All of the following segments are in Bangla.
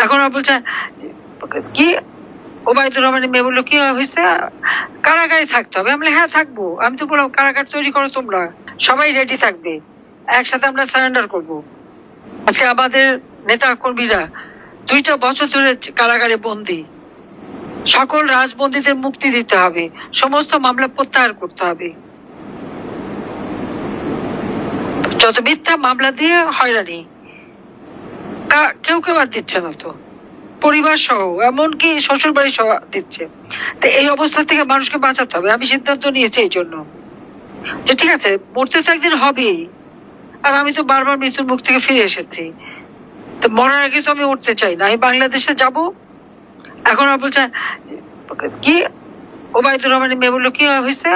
এখন ওরা বলছে কি, ওবায়দুর রহমানের মেয়ে বললো কি হয়েছে, কারাগারে থাকতে হবে। আমি হ্যাঁ থাকবো। আমি তো বললাম কারাগার তৈরি করো তোমরা, সবাই রেডি থাকবে, একসাথে আমরা সারেন্ডার করব। আজকে আমাদের নেতা কর্মীরা 2টা বছর ধরে কারাগারে বন্দী। সকল রাজবন্দীদের মুক্তি দিতে হবে, সমস্ত মামলা প্রত্যাহার করতে হবে। যত মিথ্যা মামলা দিয়ে হয়রানি, কেউ আর দিচ্ছে না, তো পরিবার সহ এমনকি শ্বশুর বাড়ি সহ দিচ্ছে। তো এই অবস্থা থেকে মানুষকে বাঁচাতে হবে। আমি সিদ্ধান্ত নিয়েছি এই জন্য যে ঠিক আছে, মরতে তো একদিন হবেই, আর আমি তো বারবার মৃত্যুর মুখ থেকে ফিরে এসেছি, তো মরার আগে তো আমি উঠতে চাই না। আমি বাংলাদেশে যাব। এখন আর বলছে কি, ওবায়দুর রহমানের মেয়ে বললো কি হয়েছে,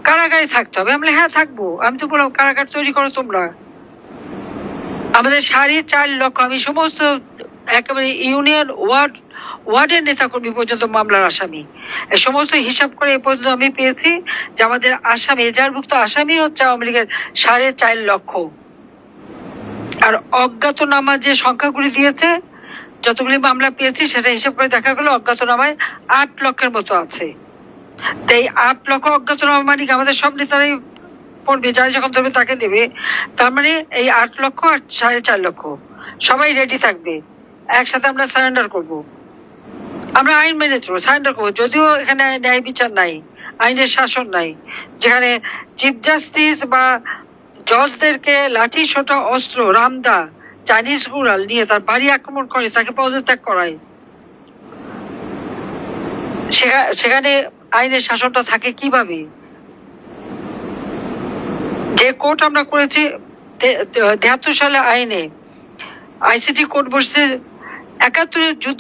কারাগারে থাকতে হবে। আমি হ্যাঁ থাকবো। আমি তো বললাম কারাগার তৈরি করো তোমরা। আমাদের 4.5 লক্ষ, আমি সমস্ত একেবারে ইউনিয়ন ওয়ার্ডের নেতাকর্মী পর্যন্ত মামলার আসামি, এই সমস্ত হিসাব করে এ পর্যন্ত আমি পেয়েছি যে আমাদের আসামি, এজাহারভুক্ত আসামি হচ্ছে আওয়ামী লীগের 4.5 লক্ষ। আর অজ্ঞাতনামা যে সংখ্যাগুলি দিয়েছে, যতগুলি মামলা পেয়েছি সেটা হিসাব করে দেখা গেল অজ্ঞাতনামায় 8 লক্ষের মতো আছে। তাই 8 লক্ষ অজ্ঞাতনামা মানে আমাদের সব নেতারাই পড়বে, যাই যখন ধরবে তাকে দেবে। তার মানে এই 8 লক্ষ আর 4.5 লক্ষ সবাই রেডি থাকবে, একসাথে আমরা সারেন্ডার করব। আমরা আইন মেনে চলবো, সারেন্ডার করবো। যদিও এখানে ন্যায় বিচার নাই, আইনের শাসন নাই, যেখানে চিফ জাস্টিস বা জজদেরকে লাঠি সোটা অস্ত্র রামদা চাইনিজ গুড়াল নিয়ে তার বাড়ি আক্রমণ করে, তাকে পদত্যাগ করায়, সেখানে আইনের শাসনটা থাকে কিভাবে? যে কোর্ট আমরা করেছি 73 সালে আইনে, আইসিটি কোর্ট বসছে 71-এর যুদ্ধ